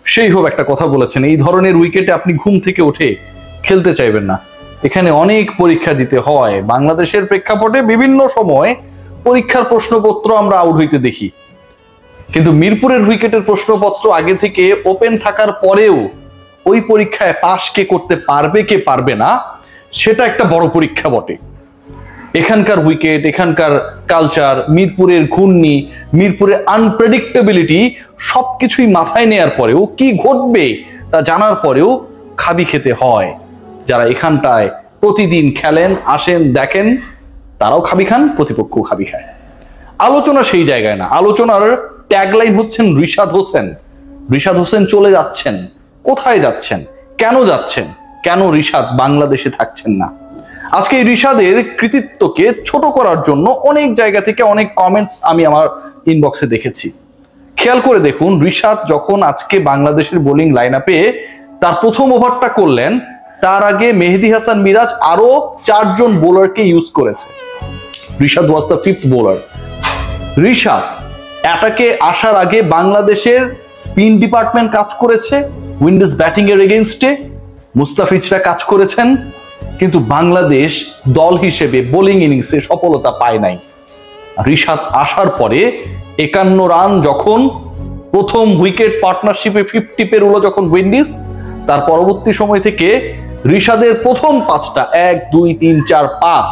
সেই হোক একটা কথা বলেছেন, এই ধরনের উইকেটে আপনি ঘুম থেকে উঠে খেলতে চাইবেন না। এখানে অনেক পরীক্ষা দিতে হয়। বাংলাদেশের প্রেক্ষাপটে বিভিন্ন সময় পরীক্ষার প্রশ্নপত্র আমরা আউট হইতে দেখি, কিন্তু মিরপুরের উইকেটের প্রশ্নপত্র আগে থেকে ওপেন থাকার পরেও ওই পরীক্ষায় পাশ কে করতে পারবে কে পারবে না সেটা একটা বড় পরীক্ষা বটে। এখানকার উইকেট, এখানকার কালচার, মিরপুরের ঘূর্ণি, মিরপুরের আনপ্রেডিক্টেবিলিটি সবকিছুই মাথায় নেয়ার পরেও কি ঘটবে তা জানার পরেও খাবি খেতে হয়। যারা এখানটায় প্রতিদিন খেলেন, আসেন, দেখেন, তারাও খাবি খান, প্রতিপক্ষ খাবি খায়। আলোচনা সেই জায়গায় না। আলোচনার ট্যাগলাইন হচ্ছেন রিশাদ হোসেন। রিশাদ হোসেন চলে যাচ্ছেন, কোথায় যাচ্ছেন, কেন যাচ্ছেন, কেন রিশাদ বাংলাদেশে থাকছেন না। আজকে এই রিশাদের কৃতিত্বকে ছোট করার জন্য অনেক জায়গা থেকে অনেক কমেন্টস আমি আমার ইনবক্সে দেখেছি। খেয়াল করে দেখুন, রিশাদ যখন আজকে বাংলাদেশের বোলিং লাইন আপে তার প্রথম ওভারটা করলেন, তার আগে মেহেদী হাসান মিরাজ আরো 4 জন বোলারকে ইউজ করেছে। Rishad was the 5th bowler. Rishad অ্যাটাকে আসার আগে বাংলাদেশের স্পিন ডিপার্টমেন্ট কাজ করেছে, উইন্ডিজ ব্যাটিং এর এগেইনস্টে মুস্তাফিজরা কাজ করেছেন, কিন্তু বাংলাদেশ দল হিসেবে বোলিং ইনিংসে সফলতা পায় নাই। রিশাদ আসার পরে 51 রান যখন প্রথম উইকেট পার্টনারশিপে 50 পেরোলো যখন উইন্ডিজ, তার পরবর্তী সময় থেকে রিশাদের প্রথম 5টা 1 2 3 4 5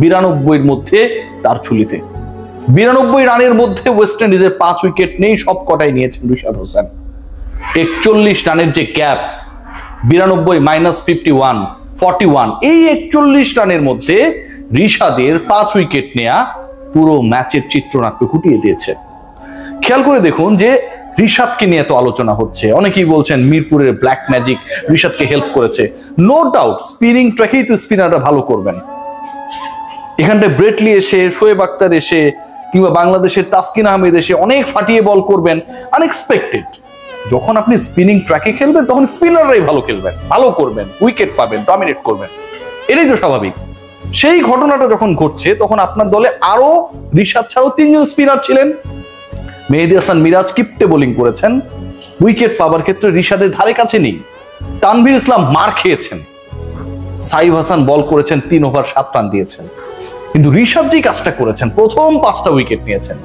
92 মধ্যে তার ঝুলিতে। 92 রানের মধ্যে ওয়েস্ট ইন্ডিজের 5 উইকেট নেই, সব কটাই নিয়েছেন রিশাদ হোসেন। 41 রানের যে গ্যাপ, 92 মাইনাস 51 41, এই 41 রানের মধ্যে রিশাদের 5 উইকেট নেয়া পুরো ম্যাচের চিত্রনাট্য ফুটিয়ে দিয়েছে। খেয়াল করে দেখুন যে রিশাদকে নিয়ে তো আলোচনা হচ্ছে, অনেকেই বলছেন মিরপুরের ব্ল্যাক ম্যাজিক রিশাদকে হেল্প করেছে। নো ডাউট স্পিনিং ট্র্যাকেই তো স্পিনাররা ভালো করবেন। এখানটায় ব্রেটলি এসে, শোয়েব আক্তার এসে, কিংবা বাংলাদেশের তাসকিন আহমেদ এসে অনেক ফাটিয়ে বল করবেন, আনএক্সপেক্টেড। যখন আপনি স্পিনিং ট্র্যাকে খেলবেন তখন স্পিনাররাই ভালো খেলবেন, ভালো করবেন, উইকেট পাবেন, ডমিনেট করবেন, এটাই তো স্বাভাবিক। সেই ঘটনাটা যখন ঘটছে তখন আপনার দলে আরো রিশাদ ছাড়াও 3 জন স্পিনার ছিলেন। মেহেদী হাসান মিরাজ কিপ্টে বোলিং করেছেন, উইকেট পাবার ক্ষেত্রে রিশাদের ধারে কাছে নেই। তানভীর ইসলাম মার খেয়েছেন, সাইফ হাসান বল করেছেন, 3 ওভার 7 রান দিয়েছেন। কিন্তু রিশাদ যে কাজটা করেছেন, প্রথম 5টা উইকেট নিয়েছেন।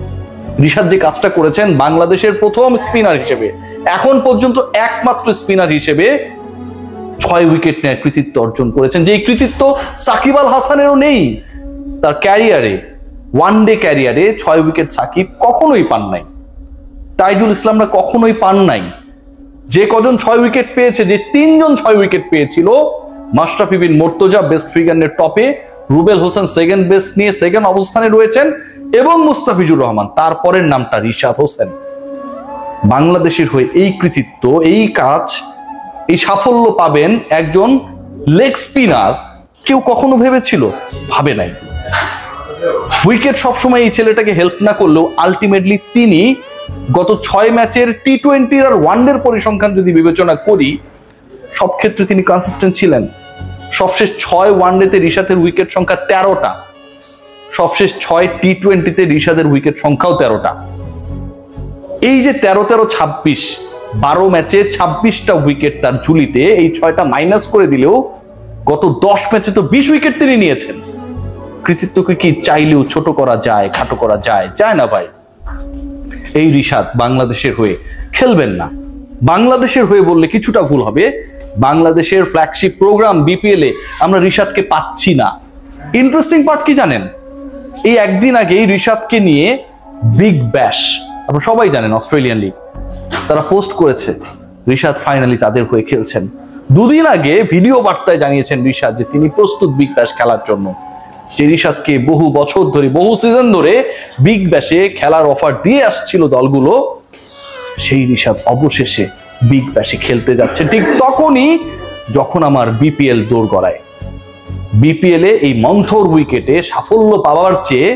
রিশাদ যে কাজটা করেছেন বাংলাদেশের প্রথম স্পিনার হিসেবে, এখন পর্যন্ত একমাত্র স্পিনার হিসেবে 6 উইকেট নেওয়ার কৃতিত্ব অর্জন করেছেন, যে কৃতিত্ব সাকিব আল হাসানেরও নেই। তার ক্যারিয়ারে, ওয়ানডে ক্যারিয়ারে 6 উইকেট সাকিব কখনোই পান নাই, তাইজুল ইসলামরা কখনোই পান নাই। যে কজন 6 উইকেট পেয়েছে, যে 3 জন 6 উইকেট পেয়েছিল, মাশরাফি বিন মুর্তজা বেস্ট ফিগারের টপে, রুবেল হোসেন সেকেন্ড বেস্ট নিয়ে সেকেন্ড অবস্থানে রয়েছেন, এবং মুস্তাফিজুর রহমান, তারপরের নামটা রিশাদ হোসেন। বাংলাদেশের হয়ে এই কৃতিত্ব, এই কাজ, এই সাফল্য পাবেন একজন লেগ স্পিনার কেউ কখনো ভেবেছিল? ভাবে নাই। উইকেট সবসময় এই ছেলেটাকে হেল্প না করলেও আলটিমেটলি তিনি গত 6 ম্যাচের টি20 আর ওয়ানডের পরিসংখ্যান যদি বিবেচনা করি, সব ক্ষেত্রে তিনি কনসিস্টেন্ট ছিলেন। সবশেষ 6 ওয়ানডেতে রিশাদের উইকেট সংখ্যা 13টা, সবশেষ 6 টি20তে রিশাদের উইকেট সংখ্যাও 13টা। এই যে 13-13-26, 12 ম্যাচে 26টা উইকেট তার ঝুলিতে, এই 6টা মাইনাস করে দিলেও গত 10 ম্যাচে তো 20 উইকেট তিনি নিয়েছেন। কৃতিত্বকে কি চাইলেও ছোট করা যায়, খাটো করা যায়? যায় না ভাই। এই রিশাদ বাংলাদেশের হয়ে খেলবেন না। বাংলাদেশের হয়ে বললে কিছুটা ভুল হবে। বাংলাদেশের ফ্ল্যাগশিপ প্রোগ্রাম বিপিএল এ আমরা রিশাদকে পাচ্ছি না। ইন্টারেস্টিং পার্ট কি জানেন? এই একদিন আগেই রিশাদকে নিয়ে বিগ ব্যাশ, আপনারা সবাই জানেন, অস্ট্রেলিয়ান লিগ, তারা পোস্ট করেছে রিশাদ ফাইনালি তাদের হয়ে খেলছেন। 2 দিন আগে ভিডিও বার্তায় জানিয়েছেন রিশাদ যে তিনি প্রস্তুত বিগ ব্যাশ খেলার জন্য। যে রিশাদকে বহু বছর ধরে, বহু সিজন ধরে বিগ ব্যাশে খেলার অফার দিয়ে আসছিল দলগুলো, সেই রিশাদ অবশেষে বিগ ব্যাশে খেলতে যাচ্ছে ঠিক তখনই যখন আমার বিপিএল দৌড় গড়ায়। বিপিএল এ এই মন্থর উইকেটে সাফল্য পাওয়ার চেয়ে,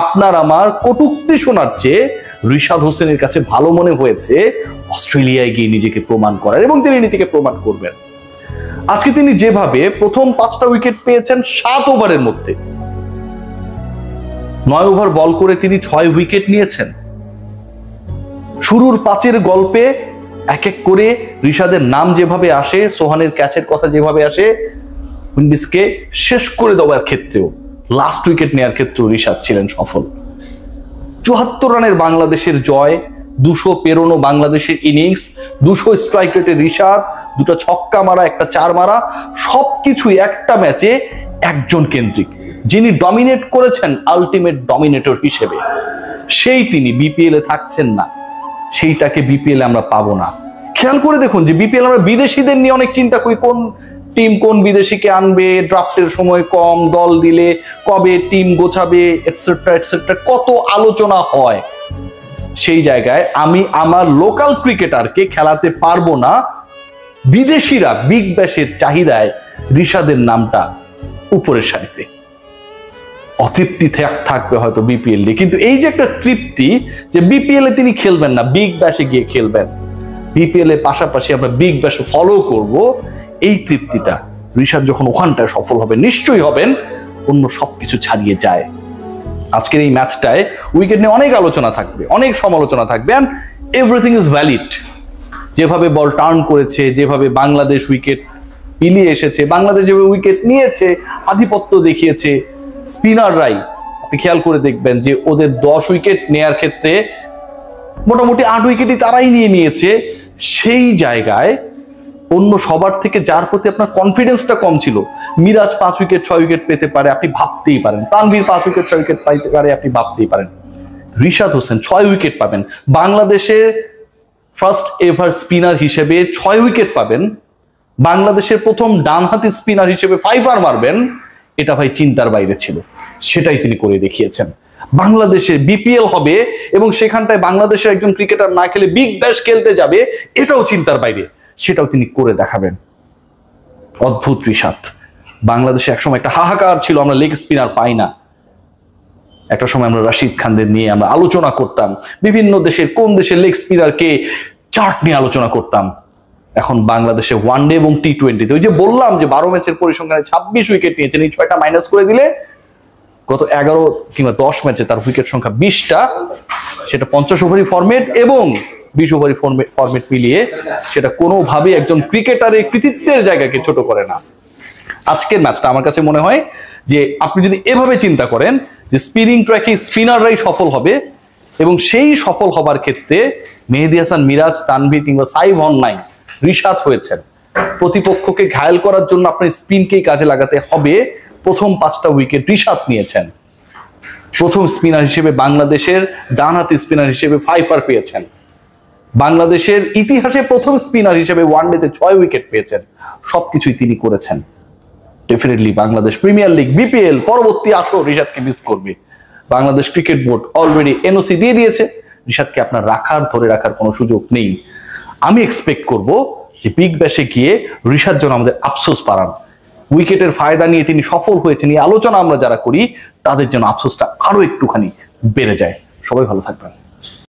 আপনার আমার কটূক্তি শোনার চেয়ে রিশাদ হোসেনের কাছে ভালো মনে হয়েছে অস্ট্রেলিয়ায় গিয়ে নিজেকে প্রমাণ করার, এবং তিনি নিজেকে প্রমাণ করবেন। আজকে তিনি যেভাবে প্রথম 5টা উইকেট পেয়েছেন 7 ওভারের মধ্যে, 9 ওভার বল করে তিনি 6 উইকেট নিয়েছেন। শুরুর 5-এর গল্পে এক এক করে রিশাদের নাম যেভাবে আসে, সোহানের ক্যাচের কথা যেভাবে আসে, উইন্ডিজকে শেষ করে দেওয়ার ক্ষেত্রেও, লাস্ট উইকেট নেওয়ার ক্ষেত্রেও রিশাদ ছিলেন সফল। 74 রানের বাংলাদেশের জয়, 200 পেরোনো বাংলাদেশের ইনিংস, 200 স্ট্রাইক রেটের রিশাদ, 2টা ছক্কা মারা, 1টা 4 মারা, সবকিছুই একটা ম্যাচে একজন কেন্দ্রিক। যিনি ডমিনেট করেছেন আলটিমেট ডমিনেটর হিসেবে, সেই তিনি বিপিএল এ থাকছেন না, সেই তাকে বিপিএল এ আমরা পাবো না। খেয়াল করে দেখুন যে বিপিএল আমরা বিদেশিদের নিয়ে অনেক চিন্তা করি, কোন টিম কোন বিদেশিকে আনবে, ড্রাফটের সময় কম, দল দিলে কবে টিম গোছাবে, এটসেট্রা এটসেট্রা, কত আলোচনা হয়। সেই জায়গায় আমি আমার লোকাল ক্রিকেটারকে খেলাতে পারবো না, বিদেশিরা বিগ ব্যাশের চাহিদায় রিশাদের নামটা উপরের সারিতে। অতৃপ্তি থাকবে হয়তো বিপিএল এ, কিন্তু এই যে একটা তৃপ্তি যে বিপিএল এ তিনি খেলবেন না, বিগ ব্যাশে গিয়ে খেলবেন, বিপিএল এর পাশাপাশি আমরা বিগ ব্যাশে ফলো করব, এই তৃপ্তিটা রিশাদ যখন ওখানটায় সফল হবে, নিশ্চয়ই হবেন, অন্য সবকিছু ছাড়িয়ে যায়। আজকের এই ম্যাচটায় উইকেট নিয়ে অনেক আলোচনা থাকবে, অনেক সমালোচনা থাকবে, এন্ড এভরিথিং ইজ ভ্যালিড। যেভাবে বল টার্ন করেছে, যেভাবে বাংলাদেশ উইকেট পিলিয়ে এসেছে, বাংলাদেশ যেভাবে উইকেট নিয়েছে, আধিপত্য দেখিয়েছে, স্পিনাররাই আপনি খেয়াল করে দেখবেন যে ওদের 10 উইকেট নেয়ার ক্ষেত্রে মোটামুটি 8 উইকেটই তারাই নিয়েছে। সেই জায়গায় অন্য সবার থেকে যার প্রতি আপনার কনফিডেন্সটা কম ছিল, মিরাজ 5 উইকেট 6 উইকেট পেতে পারে, আপনি ভাবতেই পারেন, তানভীর 5 উইকেট 6 উইকেট পাইতে পারে, আপনি ভাবতেই পারেন, রিশাদ হোসেন 6 উইকেট পাবেন, বাংলাদেশের ফার্স্ট এভার স্পিনার হিসেবে 6 উইকেট পাবেন, বাংলাদেশের প্রথম ডানহাতি স্পিনার হিসেবে 5 মারবেন, এটা ভাই চিন্তার বাইরে ছিল। সেটাই তিনি করে দেখিয়েছেন। বাংলাদেশে বিপিএল হবে এবং সেখানটায় বাংলাদেশের একজন ক্রিকেটার না খেলে বিগ ব্যাশ খেলতে যাবে, এটাও চিন্তার বাইরে, সেটাও তিনি করে দেখাবেন। অদ্ভুত রিশাদ। বাংলাদেশে একসময় একটা হাহাকার ছিল, আমরা লেগ স্পিনার পাই না। একটা সময় আমরা রাশিদ খানদের নিয়ে আমরা আলোচনা করতাম, বিভিন্ন দেশের কোন দেশের লেগ স্পিনারকে চার্ট নিয়ে আলোচনা করতাম। এখন বাংলাদেশে ওয়ানডে এবং টি20, ওই যে বললাম যে 12 ম্যাচের পরিসংখ্যানে 26 উইকেট নিয়েছেন, এই 6টা মাইনাস করে দিলে গত 11 কিংবা 10 ম্যাচে তার উইকেট সংখ্যা 20টা, সেটা 50 ওভারি ফরম্যাট এবং 20 ওভারি ফরম্যাট মিলিয়ে, সেটা কোনোভাবেই একজন ক্রিকেটারের কৃতিত্বের জায়গাকে ছোট করে না। আজকের ম্যাচটা আমার কাছে মনে হয় যে আপনি যদি এভাবে চিন্তা করেন যে স্পিনিং ট্র্যাকে স্পিনাররাই সফল হবে, এবং সেই সফল হবার ক্ষেত্রে মেহেদী হাসান মিরাজ, তানভীর কিংবা সাইফ অনলাইন রিশাদ হয়েছেন। প্রতিপক্ষকে ঘায়েল করার জন্য আপনার স্পিনকেই কাজে লাগাতে হবে। প্রথম 5টা উইকেট রিশাদ নিয়েছেন, প্রথম স্পিনার হিসেবে বাংলাদেশের ডানহাতি স্পিনার হিসেবে 5 পেয়েছেন, বাংলাদেশের ইতিহাসে প্রথম স্পিনার হিসেবে ওয়ানডেতে 6 উইকেট পেয়েছেন। সবকিছুই তিনি করেছেন। Definitely Bangladesh premier league, BPL পরবর্তী আসর রিশাদকে মিস করবে। Bangladesh cricket board already NOC দিয়ে দিয়েছে, রিশাদকে আপনার ধরে রাখার কোনো সুযোগ নেই। আমি এক্সপেক্ট করব যে বিগ ব্যাশে গিয়ে রিশাদ যেন আমাদের আফসোস পারান। উইকেটের ফায়দা নিয়ে তিনি সফল হয়েছেন, এই আলোচনা আমরা যারা করি তাদের জন্য আফসোসটা আরো একটুখানি বেড়ে যায়। সবাই ভালো থাকবেন।